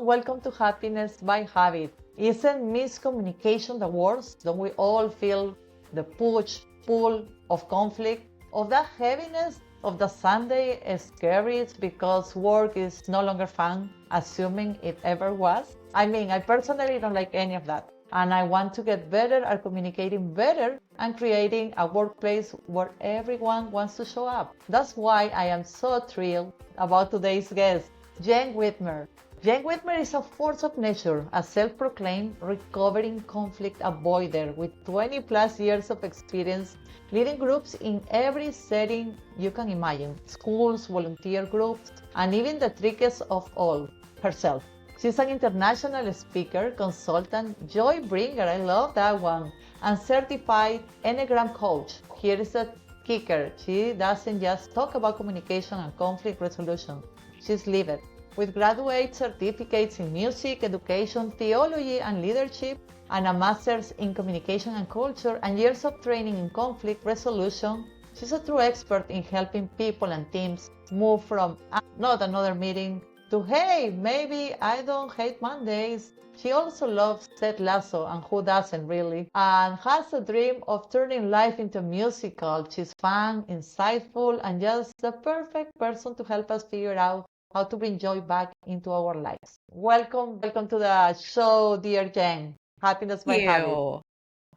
welcome to Happiness by Habit. Isn't miscommunication the worst? Don't we all feel the push, pull of conflict, of that heaviness of the Sunday scaries because work is no longer fun, assuming it ever was? I personally don't like any of that. And I want to get better at communicating better and creating a workplace where everyone wants to show up. That's why I am so thrilled about today's guest, Jenn Whitmer. Jenn Whitmer is a force of nature, a self-proclaimed recovering conflict avoider with 20 plus years of experience leading groups in every setting you can imagine, schools, volunteer groups, and even the trickiest of all, herself. She's an international speaker, consultant, joy bringer, I love that one, and certified Enneagram coach. Here is a kicker. She doesn't just talk about communication and conflict resolution. She's lived it. With graduate certificates in music, education, theology, and leadership, and a master's in communication and culture, and years of training in conflict resolution, she's a true expert in helping people and teams move from not another meeting to, hey, maybe I don't hate Mondays. She also loves Ted Lasso, and who doesn't really, and has a dream of turning life into a musical. She's fun, insightful, and just the perfect person to help us figure out how to bring joy back into our lives. Welcome to the show, dear Jenn. Happiness by Habit. You.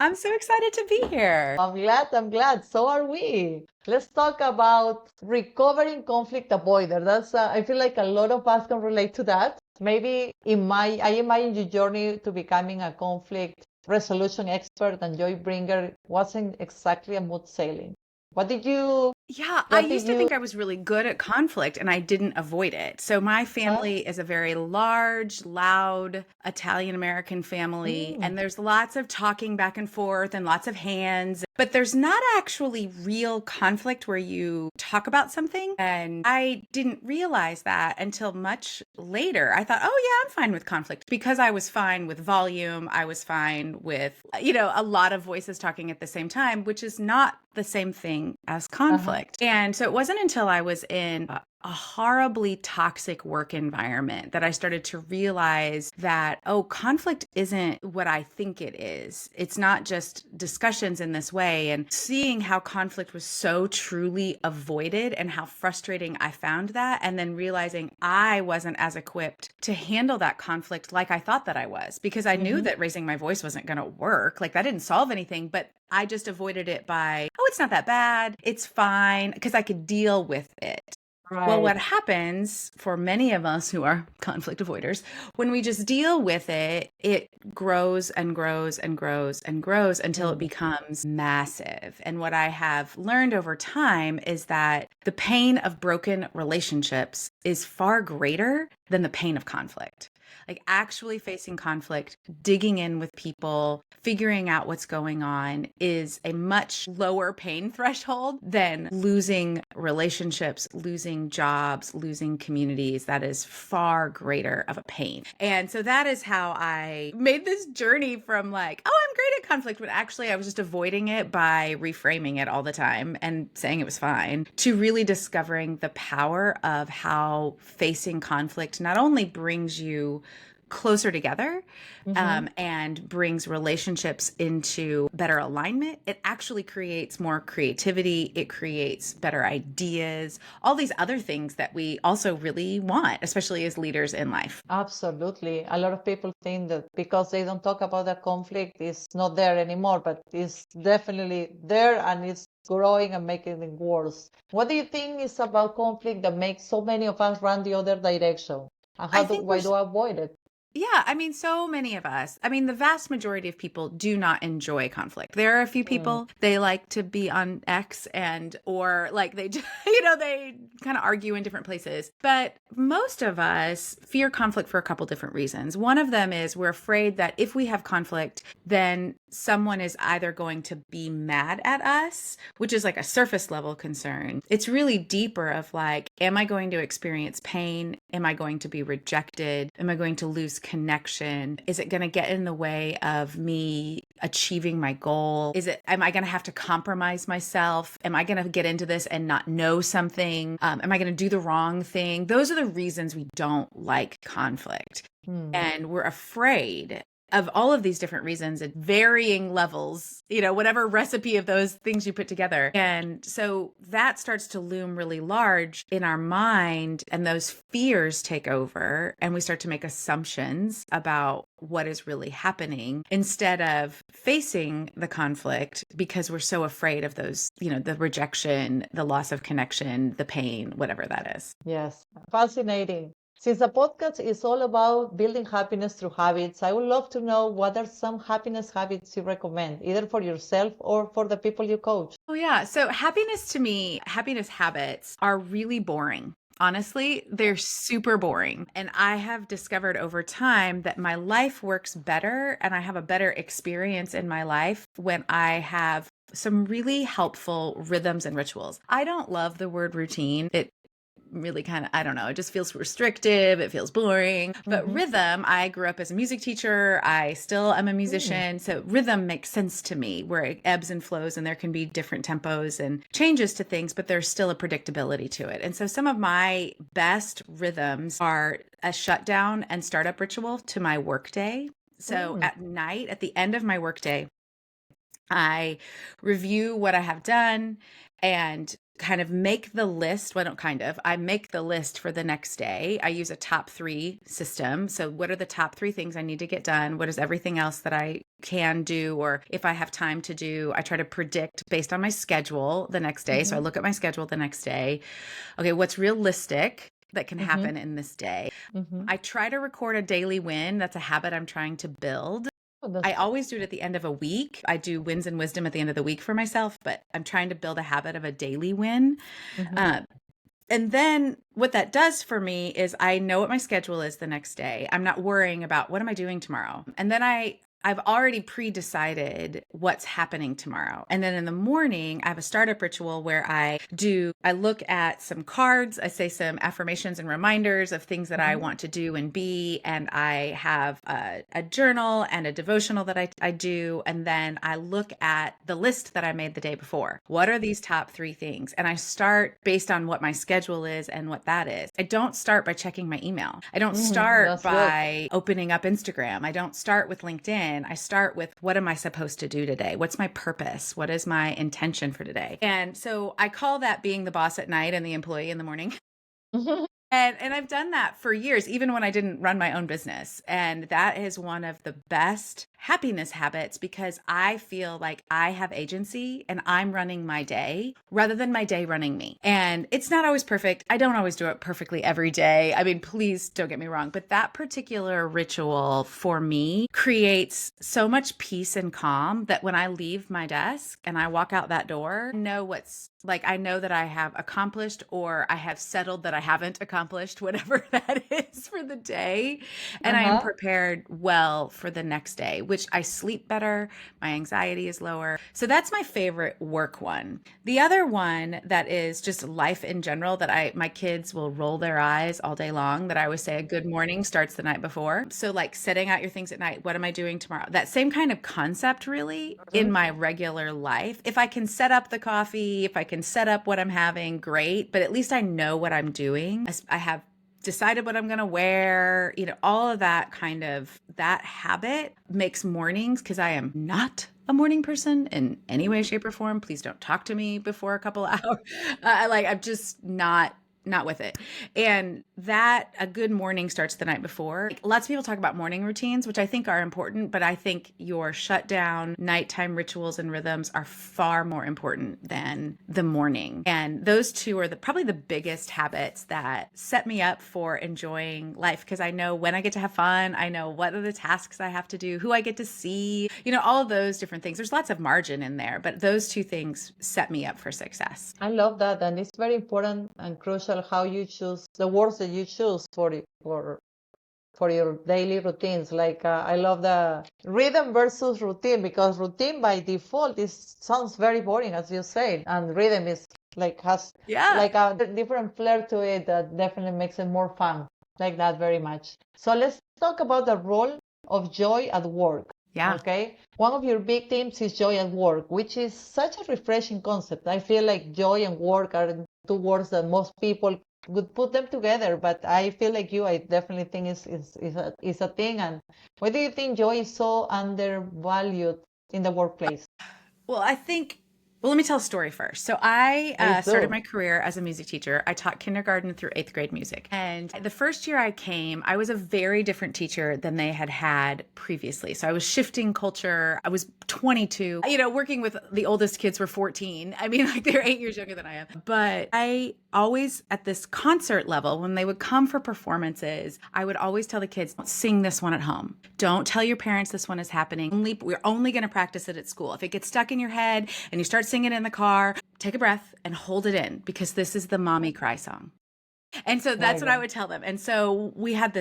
I'm so excited to be here. I'm glad. So are we. Let's talk about recovering conflict avoider. That's I feel like a lot of us can relate to that. Maybe I imagine your journey to becoming a conflict resolution expert and joy bringer wasn't exactly a mood sailing. What did you Yeah, I what did used to you think I was really good at conflict and I didn't avoid it. So my huh? family is a very large, loud Italian American family, Mm, and there's lots of talking back and forth and lots of hands, but there's not actually real conflict where you talk about something. And I didn't realize that until much later. I thought, oh yeah, I'm fine with conflict because I was fine with volume. I was fine with, a lot of voices talking at the same time, which is not the same thing as uh-huh. conflict. And so it wasn't until I was in a horribly toxic work environment that I started to realize that, oh, conflict isn't what I think it is. It's not just discussions in this way. And seeing how conflict was so truly avoided and how frustrating I found that, and then realizing I wasn't as equipped to handle that conflict like I thought that I was, because I knew Mm-hmm. that raising my voice wasn't going to work. Like that didn't solve anything, but I just avoided it by, oh, it's not that bad. It's fine, because I could deal with it. Well, Right. what happens for many of us who are conflict avoiders, when we just deal with it, it grows and grows and grows and grows until it Mm. becomes massive. And what I have learned over time is that the pain of broken relationships is far greater than the pain of conflict. Like actually facing conflict, digging in with people, figuring out what's going on is a much lower pain threshold than losing relationships, losing jobs, losing communities. That is far greater of a pain. And so that is how I made this journey from like, oh, I'm great at conflict, but actually I was just avoiding it by reframing it all the time and saying it was fine, to really discovering the power of how facing conflict not only brings you closer together, Mm-hmm. and brings relationships into better alignment. It actually creates more creativity. It creates better ideas, all these other things that we also really want, especially as leaders in life. Absolutely. A lot of people think that because they don't talk about the conflict, it's not there anymore, but it's definitely there and it's growing and making it worse. What do you think is about conflict that makes so many of us run the other direction? And I think we're why do I avoid it? Yeah, I mean, so many of us. I mean, the vast majority of people do not enjoy conflict. There are a few Mm, people, they like to be on X or like they, they kind of argue in different places. But most of us fear conflict for a couple different reasons. One of them is we're afraid that if we have conflict, then someone is either going to be mad at us, which is like a surface level concern. It's really deeper of like, am I going to experience pain? Am I going to be rejected? Am I going to lose connection? Is it going to get in the way of me achieving my goal? Am I going to have to compromise myself? Am I going to get into this and not know something? Am I going to do the wrong thing? Those are the reasons we don't like conflict. And we're afraid of all of these different reasons at varying levels, whatever recipe of those things you put together. And so that starts to loom really large in our mind, and those fears take over, and we start to make assumptions about what is really happening instead of facing the conflict because we're so afraid of those, the rejection, the loss of connection, the pain, whatever that is. Yes, fascinating. Since the podcast is all about building happiness through habits, I would love to know what are some happiness habits you recommend, either for yourself or for the people you coach. Oh, yeah. So happiness habits are really boring. Honestly, they're super boring. And I have discovered over time that my life works better and I have a better experience in my life when I have some really helpful rhythms and rituals. I don't love the word routine. It really kind of, I don't know, it just feels restrictive. It feels boring. But rhythm, I grew up as a music teacher. I still am a musician. So rhythm makes sense to me, where it ebbs and flows and there can be different tempos and changes to things, but there's still a predictability to it. And so some of my best rhythms are a shutdown and startup ritual to my workday. So at night, at the end of my workday, I review what I have done and kind of make the list. I make the list for the next day. I use a top 3 system. So what are the top 3 things I need to get done? What is everything else that I can do? Or if I have time to do, I try to predict based on my schedule the next day. So I look at my schedule the next day. Okay, what's realistic that can happen in this day? I try to record a daily win. That's a habit I'm trying to build. I always do it at the end of a week. I do wins and wisdom at the end of the week for myself, but I'm trying to build a habit of a daily win. And then what that does for me is I know what my schedule is the next day. I'm not worrying about what am I doing tomorrow. And then I've already pre-decided what's happening tomorrow. And then in the morning, I have a startup ritual where I look at some cards, I say some affirmations and reminders of things that I want to do and be. And I have a journal and a devotional that I do. And then I look at the list that I made the day before. What are these top 3 things? And I start based on what my schedule is and what that is. I don't start by checking my email. I don't start by opening up Instagram. I don't start with LinkedIn. I start with, what am I supposed to do today? What's my purpose? What is my intention for today? And so I call that being the boss at night and the employee in the morning. And I've done that for years, even when I didn't run my own business. And that is one of the best happiness habits because I feel like I have agency and I'm running my day rather than my day running me. And it's not always perfect. I don't always do it perfectly every day. I mean, please don't get me wrong, but that particular ritual for me creates so much peace and calm that when I leave my desk and I walk out that door, I know that I have accomplished or I have settled that I haven't accomplished whatever that is for the day. And I am prepared well for the next day, which I sleep better. My anxiety is lower. So that's my favorite work one. The other one that is just life in general that my kids will roll their eyes all day long, that I always say a good morning starts the night before. So like setting out your things at night. What am I doing tomorrow? That same kind of concept really in my regular life. If I can set up the coffee, if I can set up what I'm having, great. But at least I know what I'm doing. I have decided what I'm going to wear, all of that that habit makes mornings, because I am not a morning person in any way, shape, or form. Please don't talk to me before a couple hours. I'm just not with it. And that a good morning starts the night before. Lots of people talk about morning routines, which I think are important, but I think your shutdown, nighttime rituals and rhythms are far more important than the morning. And those two are probably the biggest habits that set me up for enjoying life, because I know when I get to have fun, I know what are the tasks I have to do, who I get to see, all of those different things. There's lots of margin in there, but those two things set me up for success. I love that. And it's very important and crucial how you choose the words that you choose for your daily routines. I love the rhythm versus routine, because routine by default sounds very boring, as you said, and rhythm is has a different flair to it that definitely makes it more fun. like that very much. So let's talk about the role of joy at work. Yeah. Okay. One of your big themes is joy at work, which is such a refreshing concept. I feel like joy and work are two words that most people would put them together, but I feel like I definitely think is a thing. And why do you think joy is so undervalued in the workplace? Well, let me tell a story first. So I Please started do. my career as a music teacher. I taught kindergarten through eighth grade music. And the first year I came, I was a very different teacher than they had had previously. So I was shifting culture. I was 22. Working with the oldest kids were 14. I mean, like they're 8 years younger than I am. But I always, at this concert level, when they would come for performances, I would always tell the kids, don't sing this one at home. Don't tell your parents this one is happening. We're only going to practice it at school. If it gets stuck in your head and you start singing it in the car, take a breath and hold it in, because this is the mommy cry song. And so that's what I would tell them. And so we had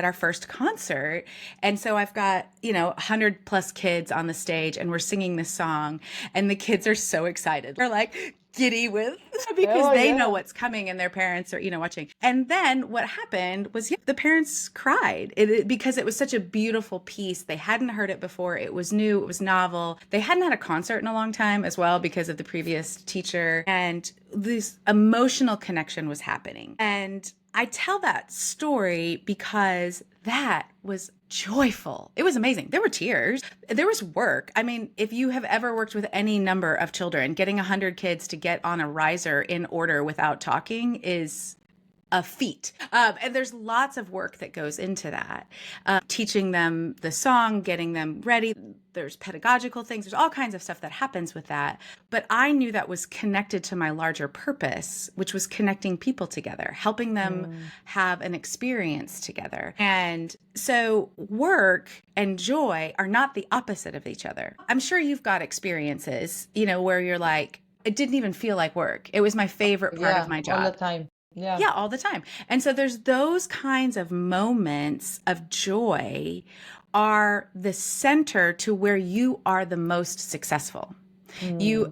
our first concert. And so I've got, 100 plus kids on the stage, and we're singing this song, and the kids are so excited. They're like giddy with because they know what's coming, and their parents are, watching. And then what happened was the parents cried because it was such a beautiful piece. They hadn't heard it before. It was new. It was novel. They hadn't had a concert in a long time as well because of the previous teacher. And this emotional connection was happening. And I tell that story because that was joyful. It was amazing. There were tears. There was work. I mean, if you have ever worked with any number of children, getting 100 kids to get on a riser in order without talking is a feat. And there's lots of work that goes into that. Teaching them the song, getting them ready. There's pedagogical things. There's all kinds of stuff that happens with that. But I knew that was connected to my larger purpose, which was connecting people together, helping them have an experience together. And so work and joy are not the opposite of each other. I'm sure you've got experiences, where you're like, it didn't even feel like work. It was my favorite part of my job. All the time. Yeah, all the time. And so there's those kinds of moments of joy are the center to where you are the most successful.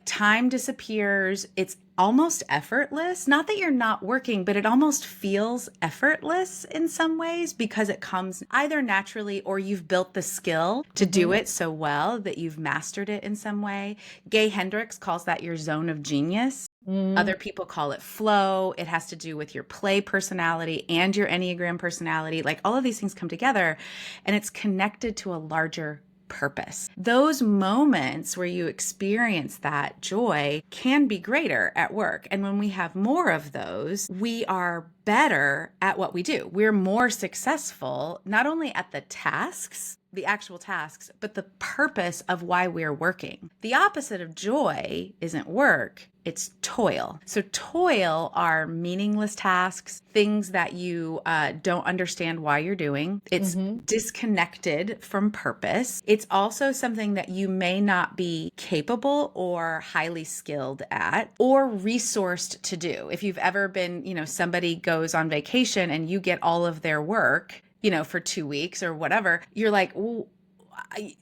Time disappears. It's almost effortless. Not that you're not working, but it almost feels effortless in some ways because it comes either naturally or you've built the skill to do it so well that you've mastered it in some way. Gay Hendricks calls that your zone of genius. Other people call it flow. It has to do with your play personality and your Enneagram personality. Like all of these things come together, and it's connected to a larger purpose. Those moments where you experience that joy can be greater at work. And when we have more of those, we are better at what we do. We're more successful, not only at the tasks, the actual tasks, but the purpose of why we're working. The opposite of joy isn't work, it's toil. So toil are meaningless tasks, things that you don't understand why you're doing. It's disconnected from purpose. It's also something that you may not be capable or highly skilled at or resourced to do. If you've ever been, somebody goes on vacation and you get all of their work, for 2 weeks or whatever, you're like, well,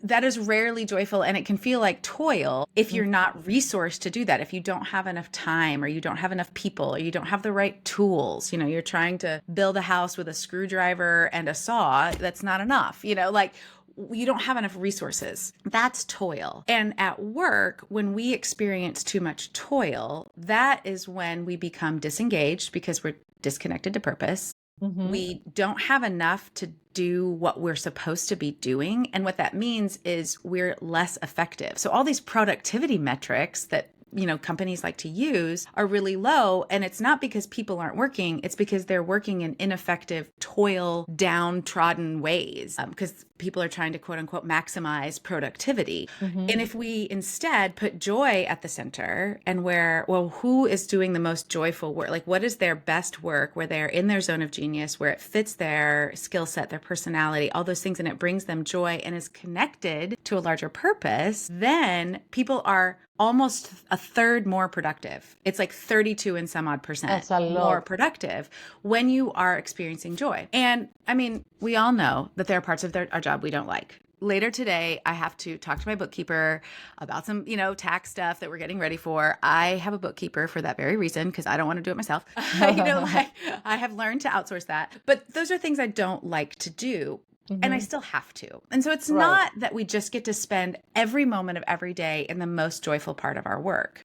that is rarely joyful, and it can feel like toil if you're not resourced to do that. If you don't have enough time, or you don't have enough people, or you don't have the right tools, you're trying to build a house with a screwdriver and a saw, that's not enough, you don't have enough resources. That's toil. And at work, when we experience too much toil, that is when we become disengaged because we're disconnected to purpose. We don't have enough to do what we're supposed to be doing. And what that means is we're less effective. So all these productivity metrics that companies like to use are really low. And it's not because people aren't working. It's because they're working in ineffective, toil, downtrodden ways because people are trying to quote unquote maximize productivity. And if we instead put joy at the center and who is doing the most joyful work? Like what is their best work where they're in their zone of genius, where it fits their skill set, their personality, all those things, and it brings them joy and is connected to a larger purpose, then people are almost a third more productive. It's like 32 and some odd percent more productive when you are experiencing joy. And I mean, we all know that there are parts of our job we don't like. later today, I have to talk to my bookkeeper about some, tax stuff that we're getting ready for. I have a bookkeeper for that very reason, because I don't want to do it myself. Like I have learned to outsource that. But those are things I don't like to do. And I still have to. And so it's Right. not that we just get to spend every moment of every day in the most joyful part of our work.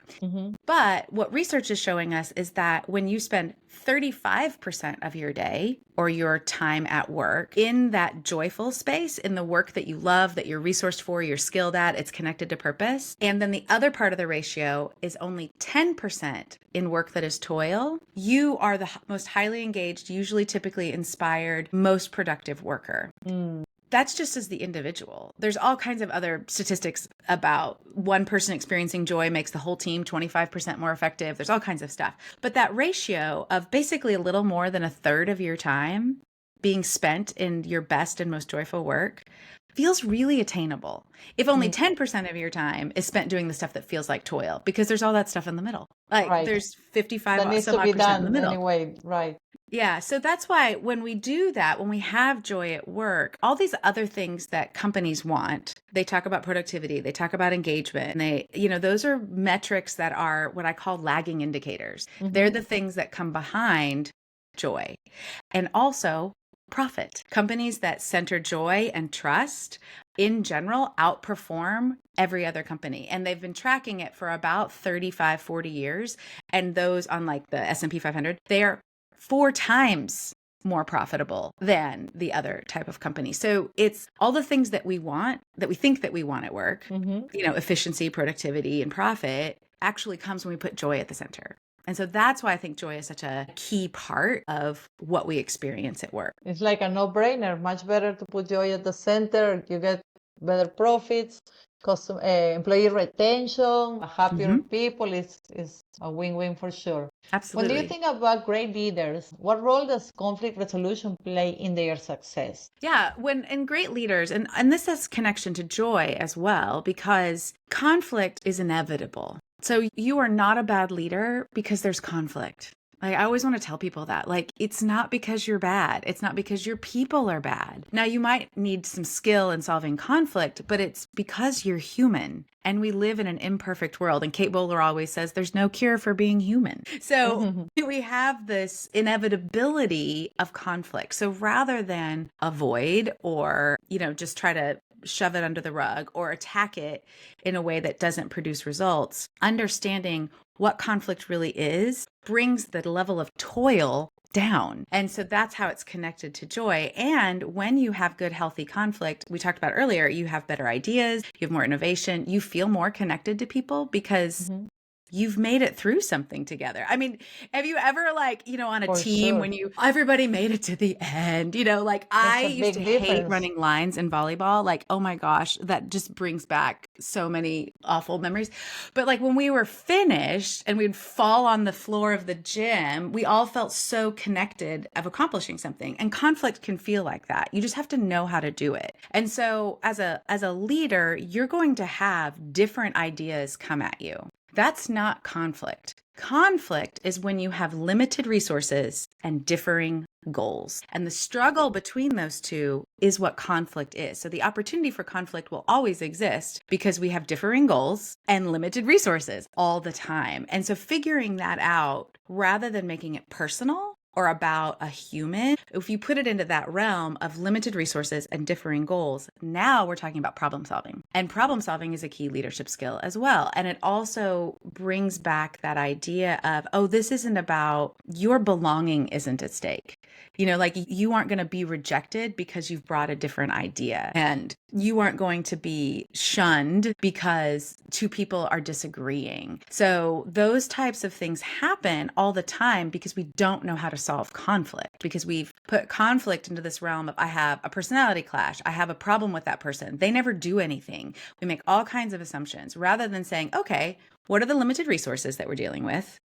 But what research is showing us is that when you spend 35% of your day or your time at work in that joyful space, in the work that you love, that you're resourced for, you're skilled at, it's connected to purpose, and then the other part of the ratio is only 10% in work that is toil, you are the most highly engaged, usually typically inspired, most productive worker. That's just as the individual. There's all kinds of other statistics about one person experiencing joy makes the whole team 25% more effective. There's all kinds of stuff. But that ratio of basically a little more than a third of your time being spent in your best and most joyful work feels really attainable. If only 10% of your time is spent doing the stuff that feels like toil, because there's all that stuff in the middle. Like Right. there's 55 That needs some to odd be percent in the done middle. anyway. Right. Yeah. So that's why when we do that, when we have joy at work, all these other things that companies want, they talk about productivity, they talk about engagement, and those are metrics that are what I call lagging indicators. They're the things that come behind joy. And also profit. Companies that center joy and trust in general outperform every other company. And they've been tracking it for about 35, 40 years. And those on like the S&P 500, they are 4 times more profitable than the other type of company. So it's all the things that we want, that we think that we want at work, efficiency, productivity, and profit actually comes when we put joy at the center. And so that's why I think joy is such a key part of what we experience at work. It's like a no-brainer. Much better to put joy at the center. You get better profits, employee retention, happier people is a win-win for sure. When do you Absolutely. think about great leaders, what role does conflict resolution play in their success? Yeah, and great leaders, and this has connection to joy as well, because conflict is inevitable. So you are not a bad leader because there's conflict. Like, I always want to tell people that, like, it's not because you're bad. It's not because your people are bad. Now, you might need some skill in solving conflict, but it's because you're human. And we live in an imperfect world. And Kate Bowler always says there's no cure for being human. So we have this inevitability of conflict. So rather than avoid or, just try to shove it under the rug or attack it in a way that doesn't produce results, understanding what conflict really is brings the level of toil down. And so that's how it's connected to joy. And when you have good, healthy conflict, we talked about earlier, you have better ideas, you have more innovation, you feel more connected to people because you've made it through something together. I mean, have you ever on a For team sure. when everybody made it to the end, I used to hate running lines in volleyball. Like, oh my gosh, that just brings back so many awful memories. But like when we were finished and we'd fall on the floor of the gym, we all felt so connected of accomplishing something. And conflict can feel like that. You just have to know how to do it. And so as a leader, you're going to have different ideas come at you. That's not conflict. Conflict is when you have limited resources and differing goals. And the struggle between those two is what conflict is. So the opportunity for conflict will always exist because we have differing goals and limited resources all the time. And so figuring that out rather than making it personal or about a human, if you put it into that realm of limited resources and differing goals, now we're talking about problem solving. And problem solving is a key leadership skill as well. And it also brings back that idea of, oh, this isn't about your belonging isn't at stake. Like you aren't going to be rejected because you've brought a different idea, and you aren't going to be shunned because two people are disagreeing. So those types of things happen all the time because we don't know how to solve conflict, because we've put conflict into this realm of I have a personality clash, I have a problem with that person, they never do anything. We make all kinds of assumptions rather than saying, okay, what are the limited resources that we're dealing with?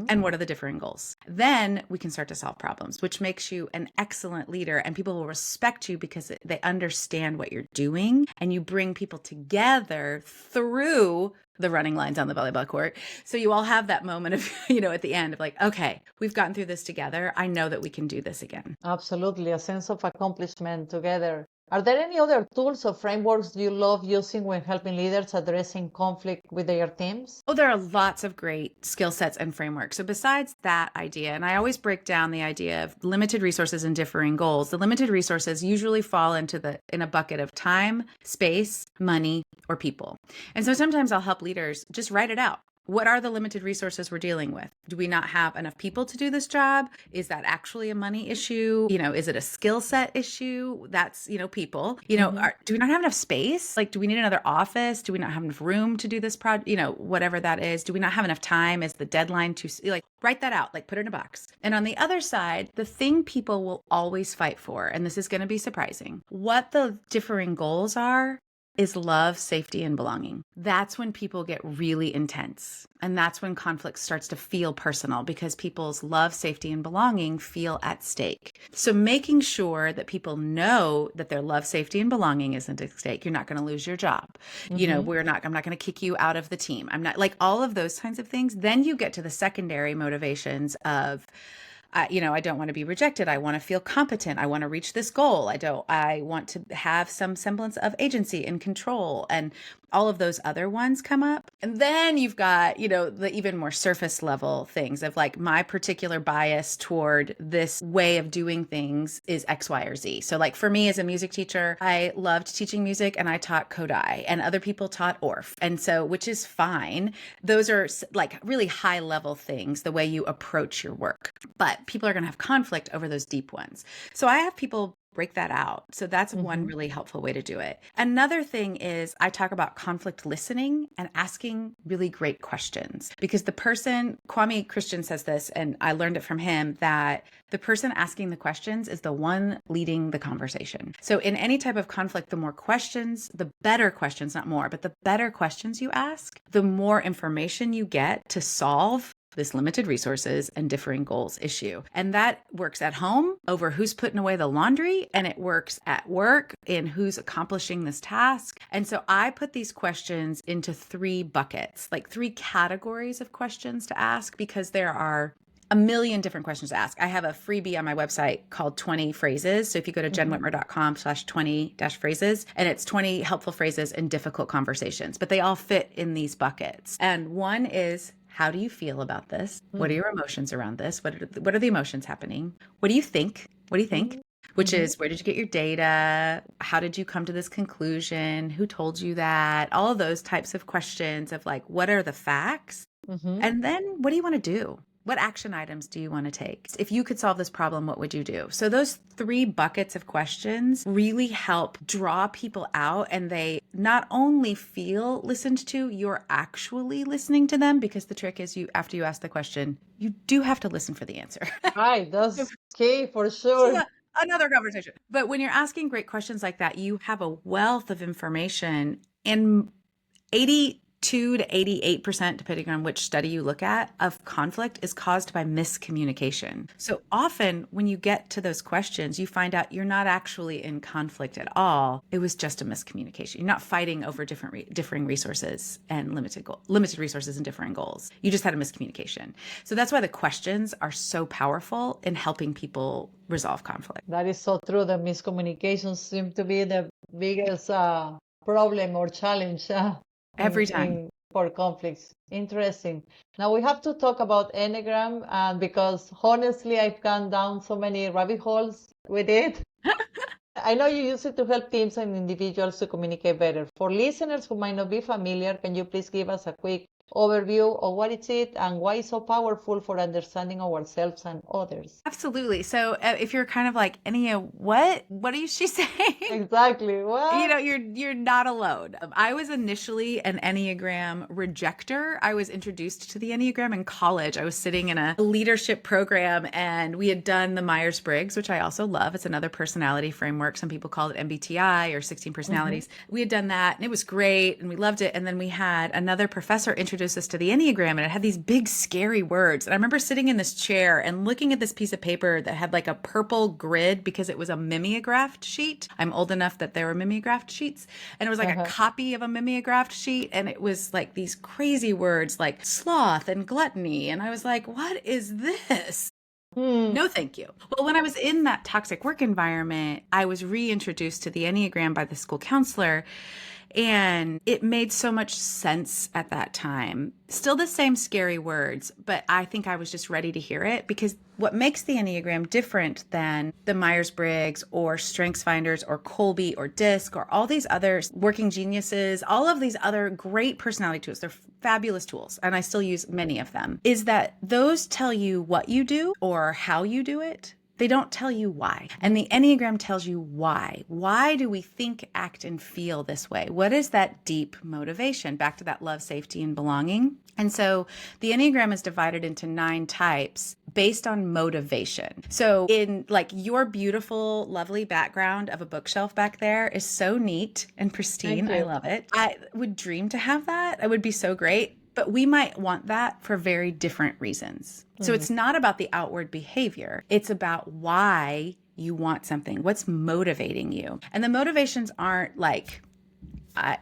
And what are the differing goals? Then we can start to solve problems, which makes you an excellent leader, and people will respect you because they understand what you're doing, and you bring people together through the running lines on the volleyball court. So you all have that moment of, at the end of like, okay, we've gotten through this together. I know that we can do this again. Absolutely. A sense of accomplishment together. Are there any other tools or frameworks you love using when helping leaders addressing conflict with their teams? Oh, there are lots of great skill sets and frameworks. So besides that idea, and I always break down the idea of limited resources and differing goals, the limited resources usually fall in a bucket of time, space, money, or people. And so sometimes I'll help leaders just write it out. What are the limited resources we're dealing with? Do we not have enough people to do this job? Is that actually a money issue? Is it a skill set issue? That's, people. Do we not have enough space? Like, do we need another office? Do we not have enough room to do this project? Whatever that is. Do we not have enough time? Is the deadline too, write that out, put it in a box. And on the other side, the thing people will always fight for, and this is going to be surprising, what the differing goals are is love, safety, and belonging. That's when people get really intense. And that's when conflict starts to feel personal because people's love, safety, and belonging feel at stake. So making sure that people know that their love, safety, and belonging isn't at stake. You're not going to lose your job. I'm not going to kick you out of the team. I'm not all of those kinds of things. Then you get to the secondary motivations of, I don't want to be rejected. I want to feel competent. I want to reach this goal. I want to have some semblance of agency and control, and all of those other ones come up. And then you've got, the even more surface level things of my particular bias toward this way of doing things is X, Y, or Z. So for me as a music teacher, I loved teaching music and I taught Kodai and other people taught Orff. And so, which is fine. Those are really high level things, the way you approach your work. But people are going to have conflict over those deep ones. So I have people break that out. So that's one really helpful way to do it. Another thing is I talk about conflict listening and asking really great questions, because Kwame Christian says this, and I learned it from him, that the person asking the questions is the one leading the conversation. So in any type of conflict, the more questions, the better questions, not more, but the better questions you ask, the more information you get to solve this limited resources and differing goals issue. And that works at home over who's putting away the laundry, and it works at work in who's accomplishing this task. And so I put these questions into 3 buckets, 3 categories of questions to ask, because there are a million different questions to ask. I have a freebie on my website called 20 phrases. So if you go to jennwhitmer.com/20-phrases, and it's 20 helpful phrases in difficult conversations, but they all fit in these buckets. And one is, how do you feel about this? What are your emotions around this? What are the emotions happening? What do you think? What do you think? Which is, where did you get your data? How did you come to this conclusion? Who told you that? All of those types of questions of what are the facts? And then what do you want to do? What action items do you want to take? If you could solve this problem, what would you do? So those 3 buckets of questions really help draw people out, and they not only feel listened to, you're actually listening to them, because the trick is, after you ask the question, you do have to listen for the answer. Right, that's key for sure. Another conversation. But when you're asking great questions like that, you have a wealth of information, and 82 to 88%, depending on which study you look at, of conflict is caused by miscommunication. So often when you get to those questions, you find out you're not actually in conflict at all. It was just a miscommunication. You're not fighting over differing resources and limited resources and differing goals. You just had a miscommunication. So that's why the questions are so powerful in helping people resolve conflict. That is so true. The miscommunications seem to be the biggest problem or challenge Every time. for conflicts. Interesting. Now we have to talk about Enneagram, because honestly, I've gone down so many rabbit holes with it. I know you use it to help teams and individuals to communicate better. For listeners who might not be familiar, can you please give us a quick overview of what is it and why it's so powerful for understanding ourselves and others? Absolutely. So if you're kind of like, Ennea, what is she saying? Exactly. Well, you're not alone. I was initially an Enneagram rejecter. I was introduced to the Enneagram in college. I was sitting in a leadership program, and we had done the Myers-Briggs, which I also love. It's another personality framework. Some people call it MBTI or 16 personalities. We had done that, and it was great, and we loved it. And then we had another professor introduce us to the Enneagram, and it had these big scary words. And I remember sitting in this chair and looking at this piece of paper that had a purple grid, because it was a mimeographed sheet. I'm old enough that there were mimeographed sheets, and it was a copy of a mimeographed sheet, and it was these crazy words like sloth and gluttony, and I was like, what is this? Hmm. No, thank you. Well, when I was in that toxic work environment, I was reintroduced to the Enneagram by the school counselor, and it made so much sense at that time. Still the same scary words, but I think I was just ready to hear it, because what makes the Enneagram different than the Myers-Briggs or StrengthsFinders or Colby or DISC or all these other working geniuses, all of these other great personality tools, they're fabulous tools, and I still use many of them, is that those tell you what you do or how you do it. They don't tell you why. And the Enneagram tells you why. Why do we think, act, and feel this way? What is that deep motivation? Back to that love, safety, and belonging. And so the Enneagram is divided into 9 types based on motivation. So in like your beautiful, lovely background of a bookshelf back there is so neat and pristine. Thank I you. love it. I would dream to have that. It would be so great. But we might want that for very different reasons. So it's not about the outward behavior. It's about why you want something. What's motivating you? And the motivations aren't like, I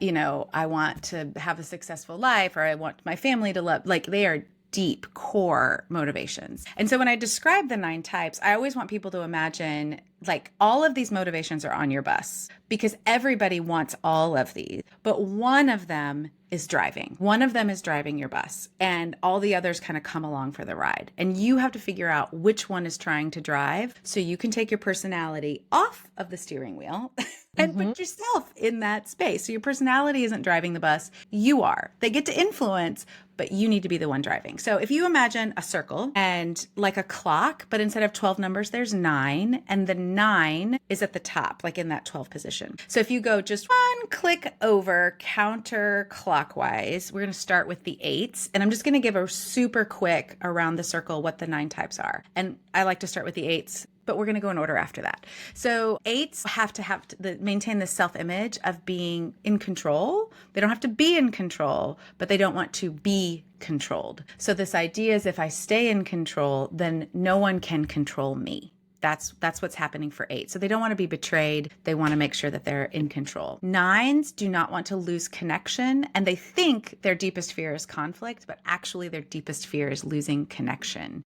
want to have a successful life, or I want my family to love. Like, they are deep core motivations. And so when I describe the 9 types, I always want people to imagine like all of these motivations are on your bus, because everybody wants all of these, but one of them is driving. One of them is driving your bus, and all the others kind of come along for the ride. And you have to figure out which one is trying to drive, so you can take your personality off of the steering wheel and put yourself in that space. So your personality isn't driving the bus, you are. They get to influence, but you need to be the one driving. So if you imagine a circle and like a clock, but instead of 12 numbers, there's 9, and the 9 is at the top, like in that 12 position. So if you go just one click over counterclockwise, we're going to start with the 8s. And I'm just going to give a super quick around the circle what the 9 types are. And I like to start with the 8s, but we're going to go in order after that. So 8s have to maintain the self-image of being in control. They don't have to be in control, but they don't want to be controlled. So this idea is, if I stay in control, then no one can control me. That's what's happening for 8. So they don't want to be betrayed. They want to make sure that they're in control. 9s do not want to lose connection, and they think their deepest fear is conflict, but actually their deepest fear is losing connection.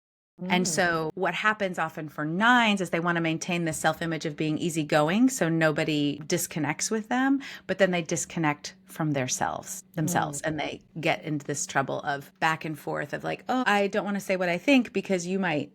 And so what happens often for 9s is they want to maintain the self-image of being easygoing, so nobody disconnects with them, but then they disconnect from themselves, and they get into this trouble of back and forth of like, oh, I don't want to say what I think because you might,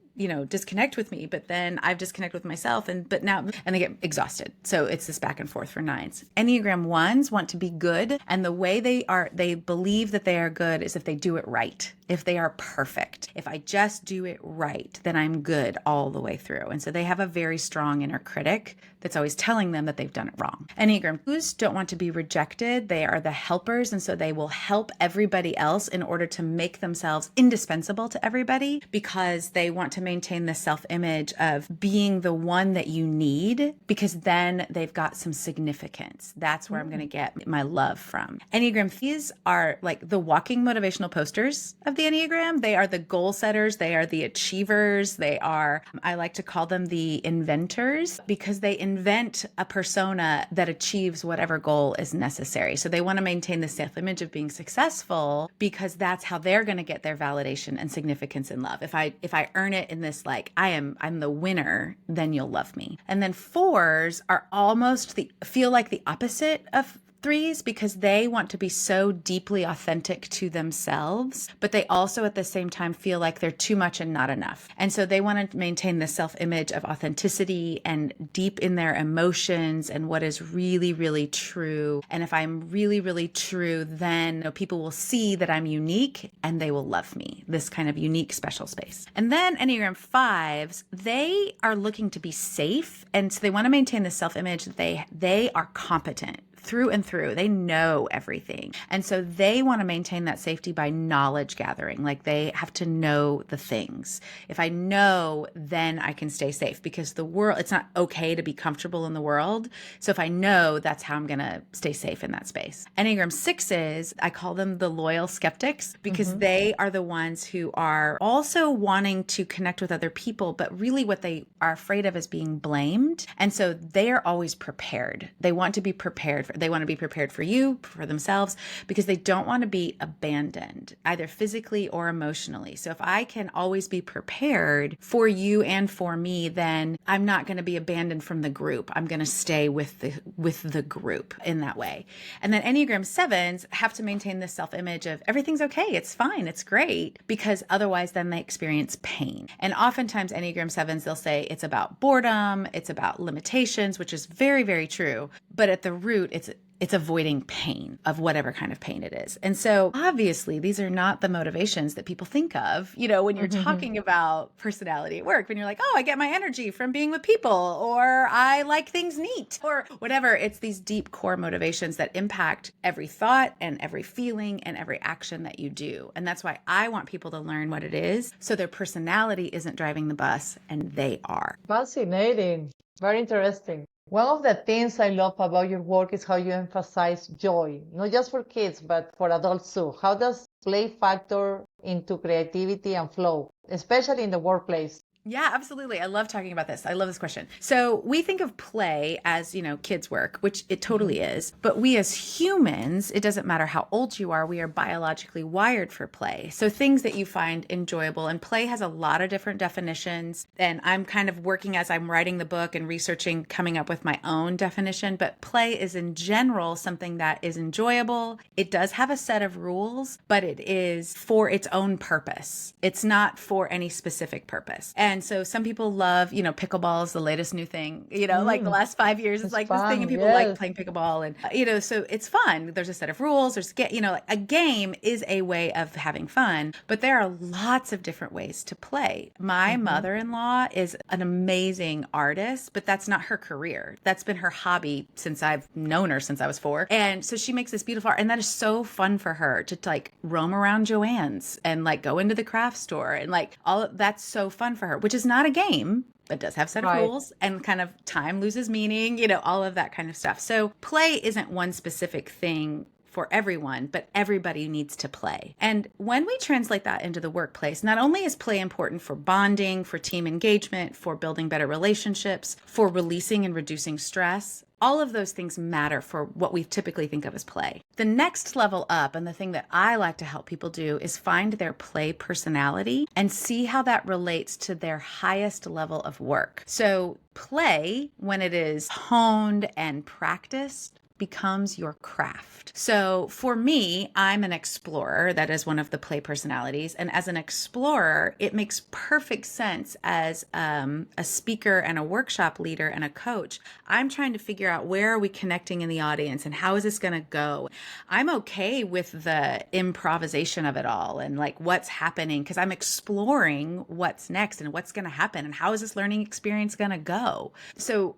disconnect with me, but then I've disconnected with myself, and they get exhausted. So it's this back and forth for 9s. Enneagram 1s want to be good, and the way they believe that they are good is if they do it right, if they are perfect. If I just do it right, then I'm good all the way through. And so they have a very strong inner critic that's always telling them that they've done it wrong. Enneagram 2s don't want to be rejected. They are the helpers, and so they will help everybody else in order to make themselves indispensable to everybody, because they want to maintain the self-image of being the one that you need, because then they've got some significance. That's where I'm going to get my love from. Enneagram 3s are like the walking motivational posters of the Enneagram. They are the goal setters. They are the achievers. They are, I like to call them the inventors, because they invent a persona that achieves whatever goal is necessary. So they want to maintain the self-image of being successful, because that's how they're going to get their validation and significance in love. If I earn it in this, like, I'm the winner, then you'll love me. And then 4s are almost feel like the opposite of 3s, because they want to be so deeply authentic to themselves, but they also at the same time feel like they're too much and not enough. And so they want to maintain the self-image of authenticity and deep in their emotions and what is really, really true. And if I'm really, really true, then people will see that I'm unique and they will love me, this kind of unique, special space. And then Enneagram 5s, they are looking to be safe. And so they want to maintain the self-image that they are competent through and through. They know everything. And so they want to maintain that safety by knowledge gathering. Like, they have to know the things. If I know, then I can stay safe, because the world, it's not okay to be comfortable in the world. So if I know, that's how I'm going to stay safe in that space. Enneagram 6s, I call them the loyal skeptics, because they are the ones who are also wanting to connect with other people, but really what they are afraid of is being blamed. And so they are always prepared. They want to be prepared They want to be prepared for you, for themselves, because they don't want to be abandoned, either physically or emotionally. So if I can always be prepared for you and for me, then I'm not going to be abandoned from the group. I'm going to stay with the group in that way. And then Enneagram 7s have to maintain this self-image of everything's okay, it's fine, it's great, because otherwise then they experience pain. And oftentimes Enneagram 7s, they'll say it's about boredom, it's about limitations, which is very, very true. But at the root, it's avoiding pain of whatever kind of pain it is. And so obviously these are not the motivations that people think of, when you're talking about personality at work, when you're like, oh, I get my energy from being with people, or I like things neat, or whatever. It's these deep core motivations that impact every thought and every feeling and every action that you do. And that's why I want people to learn what it is, so their personality isn't driving the bus and they are. Fascinating. Very interesting. One of the things I love about your work is how you emphasize joy, not just for kids, but for adults too. How does play factor into creativity and flow, especially in the workplace? Yeah, absolutely. I love talking about this. I love this question. So we think of play as, kids' work, which it totally is. But we as humans, it doesn't matter how old you are, we are biologically wired for play. So things that you find enjoyable, and play has a lot of different definitions. And I'm kind of working as I'm writing the book and researching, coming up with my own definition. But play is in general something that is enjoyable. It does have a set of rules, but it is for its own purpose. It's not for any specific purpose. And so some people love, pickleball is the latest new thing, like the last 5 years, it's like fun, this thing, and people like playing pickleball, and, so it's fun. There's a set of rules. A game is a way of having fun, but there are lots of different ways to play. My mother-in-law is an amazing artist, but that's not her career. That's been her hobby since I've known her since I was 4. And so she makes this beautiful art, and that is so fun for her to roam around Joann's and go into the craft store, and all that's so fun for her, which is not a game, but does have set of rules, and kind of time loses meaning, all of that kind of stuff. So play isn't one specific thing for everyone, but everybody needs to play. And when we translate that into the workplace, not only is play important for bonding, for team engagement, for building better relationships, for releasing and reducing stress, all of those things matter for what we typically think of as play. The next level up, and the thing that I like to help people do, is find their play personality and see how that relates to their highest level of work. So play, when it is honed and practiced, becomes your craft. So for me, I'm an explorer. That is one of the play personalities. And as an explorer, it makes perfect sense as a speaker and a workshop leader and a coach. I'm trying to figure out, where are we connecting in the audience and how is this going to go? I'm okay with the improvisation of it all and what's happening, because I'm exploring what's next and what's going to happen and how is this learning experience going to go. So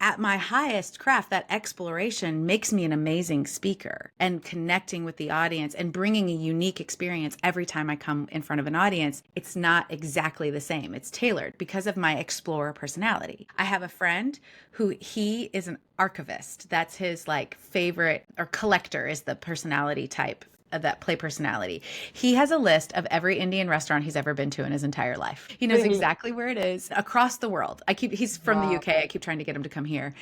at my highest craft, that exploration makes me an amazing speaker, and connecting with the audience and bringing a unique experience every time I come in front of an audience. It's not exactly the same. It's tailored because of my explorer personality. I have a friend who he is an archivist. That's his favorite, or collector is the personality type of that play personality. He has a list of every Indian restaurant he's ever been to in his entire life. He knows exactly where it is across the world. He's from the UK. I keep trying to get him to come here.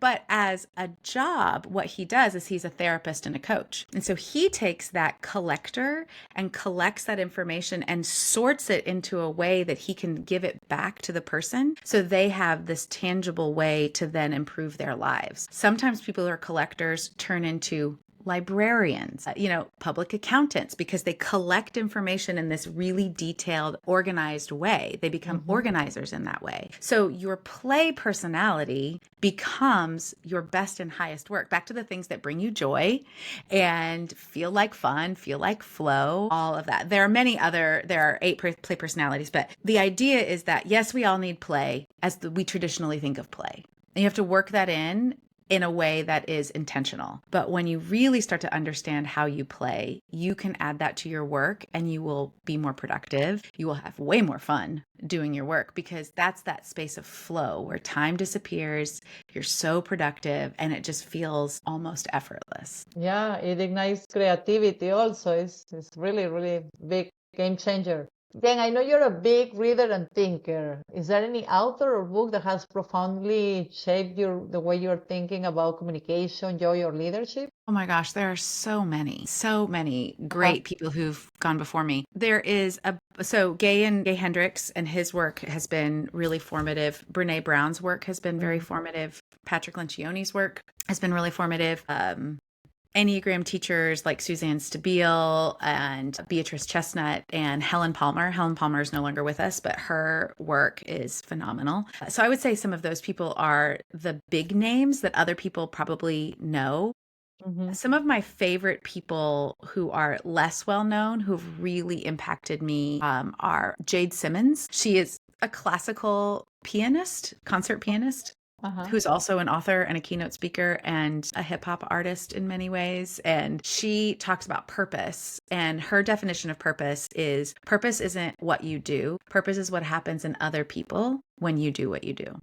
But as a job, what he does is he's a therapist and a coach. And so he takes that collector and collects that information and sorts it into a way that he can give it back to the person, so they have this tangible way to then improve their lives. Sometimes people who are collectors turn into librarians, public accountants, because they collect information in this really detailed, organized way. They become organizers in that way. So your play personality becomes your best and highest work. Back to the things that bring you joy and feel like fun, feel like flow, all of that. There are 8 play personalities, but the idea is that, yes, we all need play as we traditionally think of play. And you have to work that in a way that is intentional. But when you really start to understand how you play, you can add that to your work and you will be more productive. You will have way more fun doing your work, because that's that space of flow where time disappears, you're so productive, and it just feels almost effortless. Yeah, it ignites creativity also. It's really, really big game changer. Jen, I know you're a big reader and thinker. Is there any author or book that has profoundly shaped the way you're thinking about communication, joy, or leadership? Oh my gosh, there are so many great people who've gone before me. There is Gay Hendricks and his work has been really formative. Brene Brown's work has been very formative. Patrick Lencioni's work has been really formative. Enneagram teachers like Suzanne Stabile and Beatrice Chestnut and Helen Palmer. Helen Palmer is no longer with us, but her work is phenomenal. So I would say some of those people are the big names that other people probably know. Some of my favorite people who are less well known, who've really impacted me, are Jade Simmons. She is a classical pianist, concert pianist, who's also an author and a keynote speaker and a hip hop artist in many ways. And she talks about purpose. And her definition of purpose isn't what you do. Purpose is what happens in other people when you do what you do.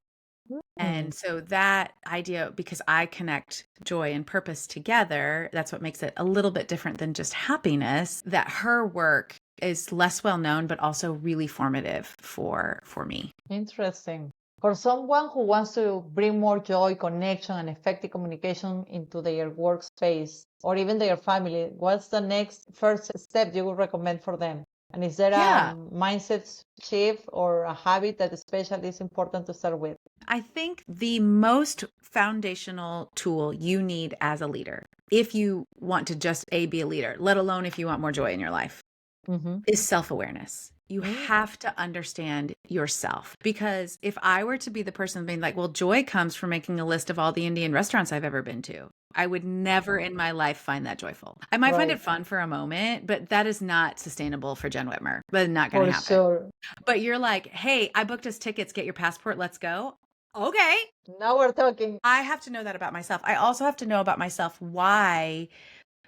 And so that idea, because I connect joy and purpose together, that's what makes it a little bit different than just happiness, that her work is less well known, but also really formative for me. Interesting. For someone who wants to bring more joy, connection, and effective communication into their workspace or even their family, what's the first step you would recommend for them? And is there a mindset shift or a habit that especially is important to start with? I think the most foundational tool you need as a leader, if you want to just be a leader, let alone if you want more joy in your life, is self-awareness. You have to understand yourself. Because if I were to be the person being like, well, joy comes from making a list of all the Indian restaurants I've ever been to, I would never in my life find that joyful. I might find it fun for a moment, but that is not sustainable for Jenn Whitmer. But not going to happen. Sure. But you're like, hey, I booked us tickets, get your passport, let's go. Okay. Now we're talking. I have to know that about myself. I also have to know about myself why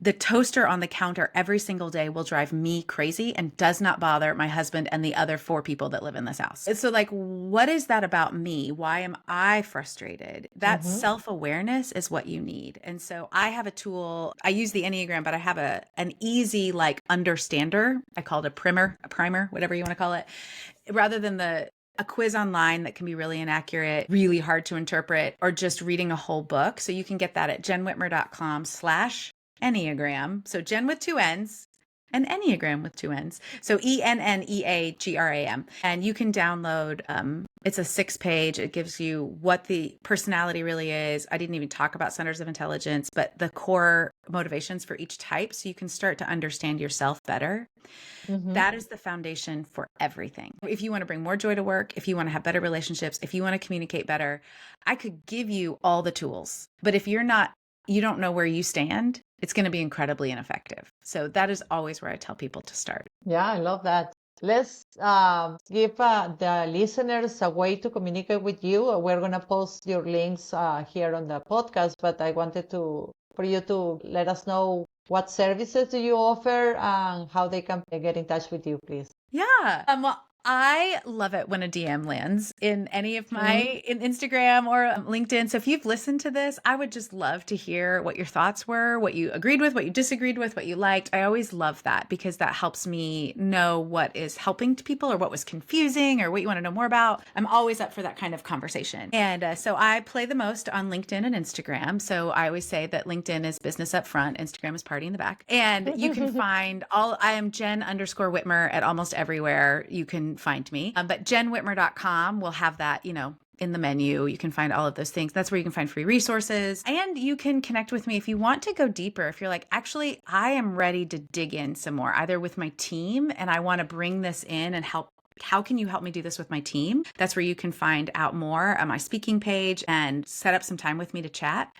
the toaster on the counter every single day will drive me crazy and does not bother my husband and the other 4 people that live in this house. So like, what is that about me? Why am I frustrated? That self-awareness is what you need. And so I have a tool. I use the Enneagram, but I have an easy like understander. I call it a primer, whatever you want to call it, rather than a quiz online that can be really inaccurate, really hard to interpret, or just reading a whole book. So you can get that at jennwhitmer.com/Enneagram. So Jenn with 2 N's and Enneagram with 2 N's. So ENNEAGRAM. And you can download, it's a 6-page. It gives you what the personality really is. I didn't even talk about centers of intelligence, but the core motivations for each type. So you can start to understand yourself better. That is the foundation for everything. If you want to bring more joy to work, if you want to have better relationships, if you want to communicate better, I could give you all the tools. But if you don't know where you stand, it's going to be incredibly ineffective. So that is always where I tell people to start. Yeah, I love that. Let's give the listeners a way to communicate with you. We're going to post your links here on the podcast, but I wanted for you to let us know what services do you offer and how they can get in touch with you, please. Yeah. Well, I love it when a DM lands in any of my in Instagram or LinkedIn. So if you've listened to this, I would just love to hear what your thoughts were, what you agreed with, what you disagreed with, what you liked. I always love that because that helps me know what is helping to people or what was confusing or what you want to know more about. I'm always up for that kind of conversation. And so I play the most on LinkedIn and Instagram. So I always say that LinkedIn is business up front, Instagram is party in the back. And you can find I am Jenn_Whitmer at almost everywhere you can find me. But jennwhitmer.com will have that, in the menu. You can find all of those things. That's where you can find free resources. And you can connect with me if you want to go deeper. If you're like, actually, I am ready to dig in some more, either with my team and I want to bring this in and help. How can you help me do this with my team? That's where you can find out more on my speaking page and set up some time with me to chat.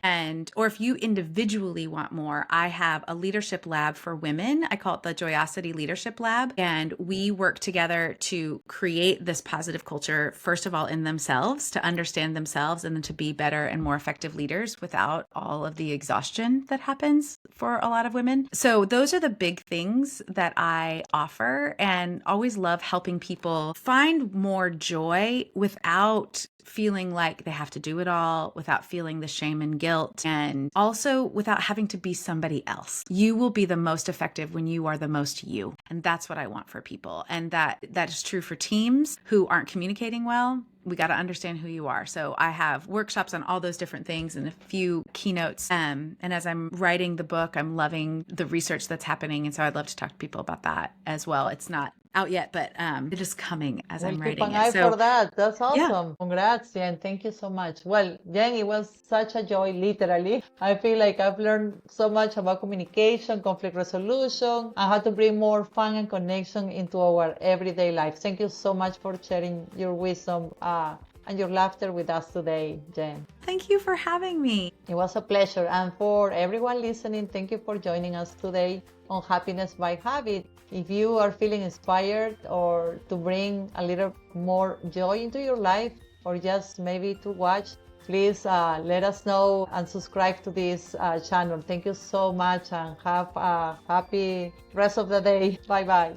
Or if you individually want more, I have a leadership lab for women. I call it the Joyosity Leadership Lab. And we work together to create this positive culture, first of all, in themselves, to understand themselves and then to be better and more effective leaders without all of the exhaustion that happens for a lot of women. So those are the big things that I offer and always love helping people people find more joy without feeling like they have to do it all, without feeling the shame and guilt, and also without having to be somebody else. You will be the most effective when you are the most you. And that's what I want for people. And that is true for teams who aren't communicating well. We got to understand who you are. So I have workshops on all those different things and a few keynotes. And as I'm writing the book, I'm loving the research that's happening. And so I'd love to talk to people about that as well. It's not out yet, but it is coming as I'm writing keep an eye it. So for that. That's awesome. yeah. Congrats, Jen. Thank you so much. Well, Jen, it was such a joy, literally. I feel like I've learned so much about communication, conflict resolution, and how to bring more fun and connection into our everyday life. Thank you so much for sharing your wisdom and your laughter with us today, Jen. Thank you for having me. It was a pleasure. And for everyone listening, thank you for joining us today on Happiness by Habit. If you are feeling inspired or to bring a little more joy into your life, or just maybe to watch, please let us know and subscribe to this channel. Thank you so much and have a happy rest of the day. Bye-bye.